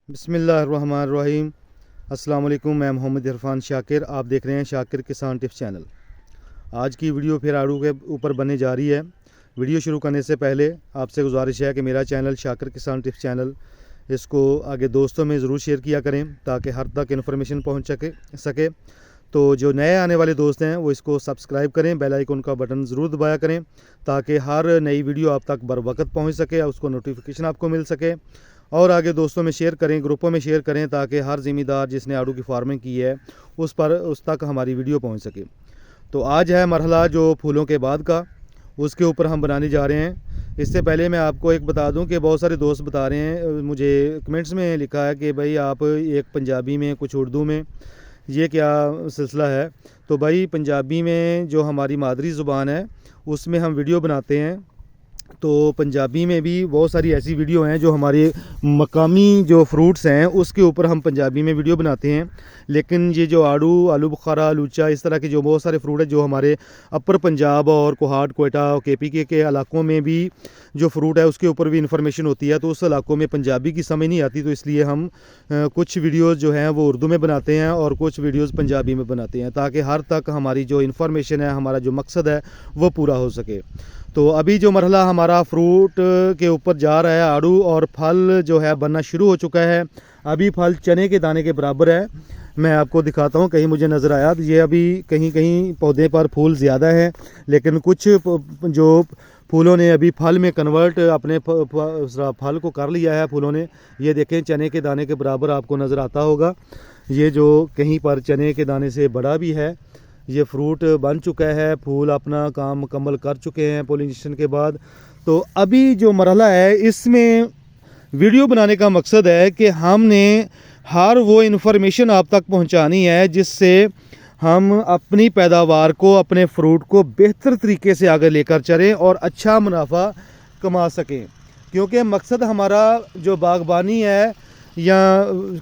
बिस्मिल्लाहिर्रहमानिर्रहीम। अस्सलाम वालेकुम। मैं मोहम्मद इरफान शाकिर, आप देख रहे हैं शाकिर किसान टिप्स चैनल। आज की वीडियो फिर आड़ू के ऊपर बनने जा रही है। वीडियो शुरू करने से पहले आपसे गुजारिश है कि मेरा चैनल शाकिर किसान टिप्स चैनल इसको आगे दोस्तों में ज़रूर शेयर किया करें ताकि हर तक इन्फॉर्मेशन पहुँच सके। तो जो नए आने वाले दोस्त हैं वो इसको सब्सक्राइब करें, बेल आइकन का बटन ज़रूर दबाया करें ताकि हर नई वीडियो आप तक बर वक्त पहुँच सके, उसको नोटिफिकेशन आपको मिल सके। और आगे दोस्तों में शेयर करें, ग्रुपों में शेयर करें ताकि हर ज़िम्मेदार जिसने आड़ू की फार्मिंग की है उस तक हमारी वीडियो पहुंच सके। तो आज है मरहला जो फूलों के बाद का, उसके ऊपर हम बनाने जा रहे हैं। इससे पहले मैं आपको एक बता दूं कि बहुत सारे दोस्त बता रहे हैं, मुझे कमेंट्स में लिखा है कि भाई आप एक पंजाबी में कुछ उर्दू में, ये क्या सिलसिला है। तो भाई पंजाबी में जो हमारी मादरी ज़ुबान है उसमें हम वीडियो बनाते हैं। तो पंजाबी में भी बहुत सारी ऐसी वीडियो हैं जो हमारे मकामी जो फ्रूट्स हैं उसके ऊपर हम पंजाबी में वीडियो बनाते हैं। लेकिन ये जो आलू बुखारा, लूचा, इस तरह के जो बहुत सारे फ्रूट हैं जो हमारे अपर पंजाब और कोहाट, कोयटा और KPK के इलाकों में भी जो फ्रूट है उसके ऊपर भी इंफॉर्मेशन होती है। तो उस इलाकों में पंजाबी की समझ नहीं आती, तो इसलिए हम कुछ वीडियोज़ जो हैं वो उर्दू में बनाते हैं और कुछ वीडियोज़ पंजाबी में बनाते हैं ताकि हर तक हमारी जो इन्फॉर्मेशन है, हमारा जो मकसद है वो पूरा हो सके। तो अभी जो मरहला हमारा फ्रूट के ऊपर जा रहा है आड़ू, और फल जो है बनना शुरू हो चुका है। अभी फल चने के दाने के बराबर है। मैं आपको दिखाता हूँ, कहीं मुझे नज़र आया तो ये अभी कहीं कहीं पौधे पर फूल ज़्यादा हैं, लेकिन कुछ जो फूलों ने अभी फल में कन्वर्ट अपने फल को कर लिया है फूलों ने। ये देखें चने के दाने के बराबर आपको नज़र आता होगा। ये जो कहीं पर चने के दाने से बड़ा भी है, ये फ्रूट बन चुका है, फूल अपना काम मुकम्मल कर चुके हैं पोलिनेशन के बाद। तो अभी जो मरहला है इसमें वीडियो बनाने का मकसद है कि हमने हर वो इन्फॉर्मेशन आप तक पहुंचानी है जिससे हम अपनी पैदावार को, अपने फ्रूट को बेहतर तरीके से आगे लेकर चलें और अच्छा मुनाफा कमा सकें। क्योंकि मकसद हमारा जो बागबानी है या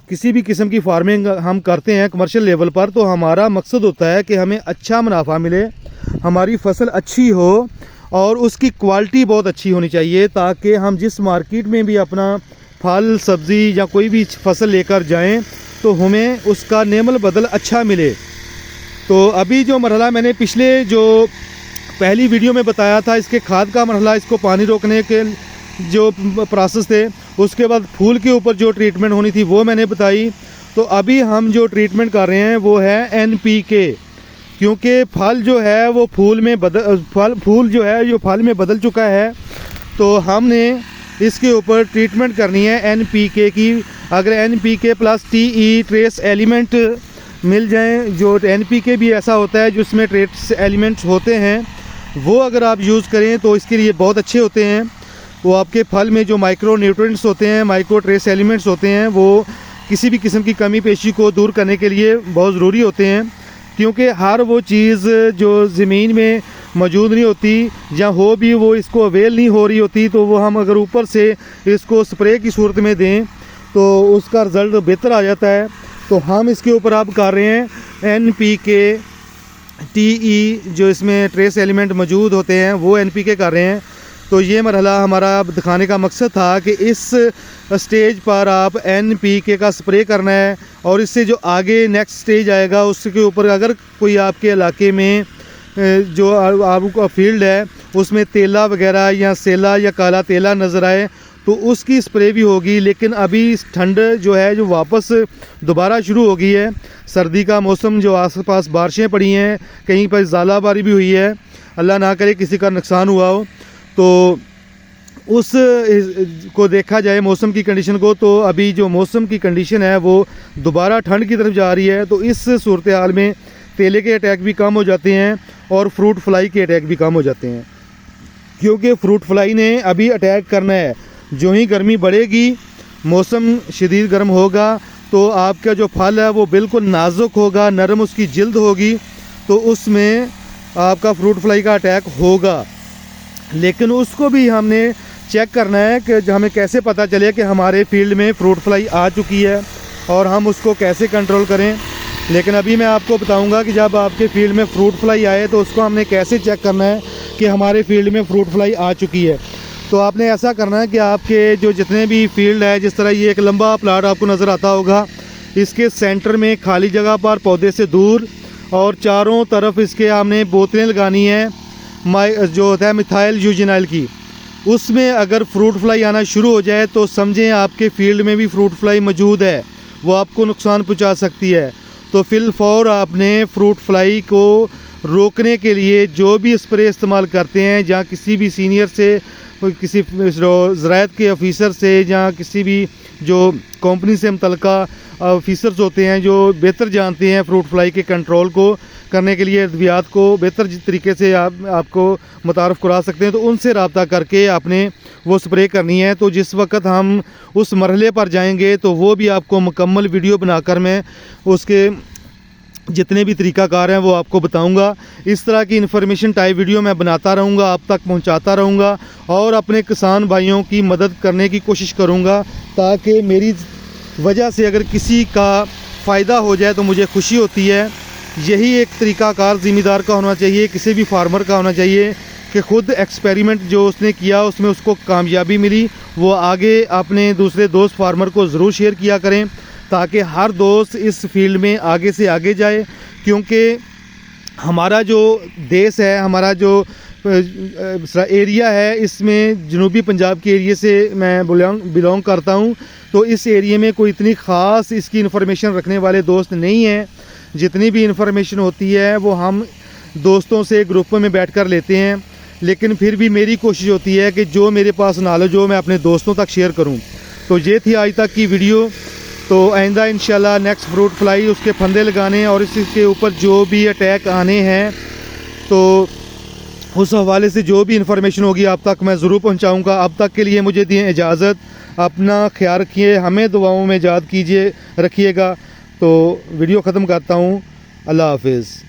किसी भी किस्म की फार्मिंग हम करते हैं कमर्शियल लेवल पर, तो हमारा मकसद होता है कि हमें अच्छा मुनाफा मिले, हमारी फसल अच्छी हो और उसकी क्वालिटी बहुत अच्छी होनी चाहिए ताकि हम जिस मार्केट में भी अपना फल, सब्ज़ी या कोई भी फसल लेकर जाएं तो हमें उसका नेमल बदल अच्छा मिले। तो अभी जो मरहला मैंने पिछले जो पहली वीडियो में बताया था, इसके खाद का मरहला, इसको पानी रोकने के जो प्रोसेस थे, उसके बाद फूल के ऊपर जो ट्रीटमेंट होनी थी वो मैंने बताई। तो अभी हम जो ट्रीटमेंट कर रहे हैं वो है NPK, क्योंकि फल जो है वो फूल जो है जो फल में बदल चुका है। तो हमने इसके ऊपर ट्रीटमेंट करनी है NPK की। अगर NPK plus TE trace element मिल जाएं, जो NPK भी ऐसा होता है जिसमें ट्रेस एलिमेंट्स होते हैं, वो अगर आप यूज़ करें तो इसके लिए बहुत अच्छे होते हैं। वो आपके फल में जो माइक्रो न्यूट्रिएंट्स होते हैं, माइक्रो ट्रेस एलिमेंट्स होते हैं, वो किसी भी किस्म की कमी पेशी को दूर करने के लिए बहुत ज़रूरी होते हैं। क्योंकि हर वो चीज़ जो ज़मीन में मौजूद नहीं होती या हो भी वो इसको अवेल नहीं हो रही होती, तो वो हम अगर ऊपर से इसको स्प्रे की सूरत में दें तो उसका रिज़ल्ट बेहतर आ जाता है। तो हम इसके ऊपर अब कर रहे हैं NPK, TE जो इसमें ट्रेस एलिमेंट मौजूद होते हैं वो NPK कर रहे हैं। तो ये मरहला हमारा दिखाने का मकसद था कि इस स्टेज पर आप NPK का स्प्रे करना है, और इससे जो आगे नेक्स्ट स्टेज आएगा उसके ऊपर अगर कोई आपके इलाके में जो आलू का फील्ड है उसमें तेला वगैरह या सेला या काला तेला नज़र आए तो उसकी स्प्रे भी होगी। लेकिन अभी ठंड जो है जो वापस दोबारा शुरू हो गई है, सर्दी का मौसम, जो आसपास बारिशें पड़ी हैं, कहीं पर ज़ालाबारी भी हुई है, अल्लाह ना करे किसी का नुकसान हुआ हो, तो उस को देखा जाए मौसम की कंडीशन को, तो अभी जो मौसम की कंडीशन है वो दोबारा ठंड की तरफ जा रही है। तो इस सूरत हाल में तेले के अटैक भी कम हो जाते हैं और फ्रूट फ्लाई के अटैक भी कम हो जाते हैं, क्योंकि फ्रूट फ्लाई ने अभी अटैक करना है। जो ही गर्मी बढ़ेगी, मौसम शदीद गर्म होगा, तो आपका जो फल है वो बिल्कुल नाजुक होगा, नरम उसकी जिल्द होगी, तो उसमें आपका फ्रूट फ्लाई का अटैक होगा। लेकिन उसको भी हमने चेक करना है कि हमें कैसे पता चले कि हमारे फील्ड में फ्रूट फ्लाई आ चुकी है और हम उसको कैसे कंट्रोल करें। लेकिन अभी मैं आपको बताऊंगा कि जब आपके फील्ड में फ्रूट फ्लाई आए तो उसको हमने कैसे चेक करना है कि हमारे फील्ड में फ्रूट फ्लाई आ चुकी है। तो आपने ऐसा करना है कि आपके जो जितने भी फील्ड है, जिस तरह ये एक लंबा प्लाट आपको नज़र आता होगा, इसके सेंटर में खाली जगह पर पौधे से दूर और चारों तरफ इसके आपने बोतलें लगानी है जो होता है मिथाइल यूजिनाइल की। उसमें अगर फ्रूट फ्लाई आना शुरू हो जाए तो समझें आपके फील्ड में भी फ्रूट फ्लाई मौजूद है, वो आपको नुकसान पहुंचा सकती है। तो फिलफौर आपने फ्रूट फ्लाई को रोकने के लिए जो भी स्प्रे इस्तेमाल करते हैं, जहाँ किसी भी सीनियर से, किसी ज़राअत के ऑफिसर से, या किसी भी जो कंपनी से मुतल्लिका ऑफिसर्स होते हैं जो बेहतर जानते हैं फ्रूट फ्लाई के कंट्रोल को करने के लिए, अद्वियात को बेहतर तरीके से आपको मुतारफ़ करा सकते हैं, तो उनसे रब्ता करके आपने वो स्प्रे करनी है। तो जिस वक्त हम उस मरहले पर जाएंगे तो वो भी आपको मुकम्मल वीडियो बनाकर मैं उसके जितने भी तरीक़ाकार हैं वो आपको बताऊंगा। इस तरह की इन्फॉर्मेशन टाइप वीडियो मैं बनाता रहूंगा, आप तक पहुंचाता रहूंगा और अपने किसान भाइयों की मदद करने की कोशिश करूंगा, ताकि मेरी वजह से अगर किसी का फ़ायदा हो जाए तो मुझे खुशी होती है। यही एक तरीक़ाकार ज़िम्मेदार का होना चाहिए, किसी भी फार्मर का होना चाहिए कि ख़ुद एक्सपेरिमेंट जो उसने किया उसमें उसको कामयाबी मिली, वो आगे अपने दूसरे दोस्त फार्मर को ज़रूर शेयर किया करें, ताकि हर दोस्त इस फील्ड में आगे से आगे जाए। क्योंकि हमारा जो देश है, हमारा जो एरिया है, इसमें जनूबी पंजाब के एरिया से मैं बिलोंग करता हूँ। तो इस एरिया में कोई इतनी ख़ास इसकी इन्फॉर्मेशन रखने वाले दोस्त नहीं हैं। जितनी भी इन्फॉर्मेशन होती है वो हम दोस्तों से ग्रुप में बैठकर लेते हैं, लेकिन फिर भी मेरी कोशिश होती है कि जो मेरे पास नॉलेज हो मैं अपने दोस्तों तक शेयर करूं। तो ये थी आज तक की वीडियो। तो आइंदा इंशाल्लाह नेक्स्ट फ्रूट फ्लाई उसके फंदे लगाने और इसके ऊपर जो भी अटैक आने हैं, तो उस हवाले से जो भी इन्फॉर्मेशन होगी आप तक मैं ज़रूर पहुंचाऊंगा। अब तक के लिए मुझे दिए इजाज़त, अपना ख्याल रखिए, हमें दुआओं में याद कीजिए रखिएगा। तो वीडियो ख़त्म करता हूँ। अल्लाह हाफिज़।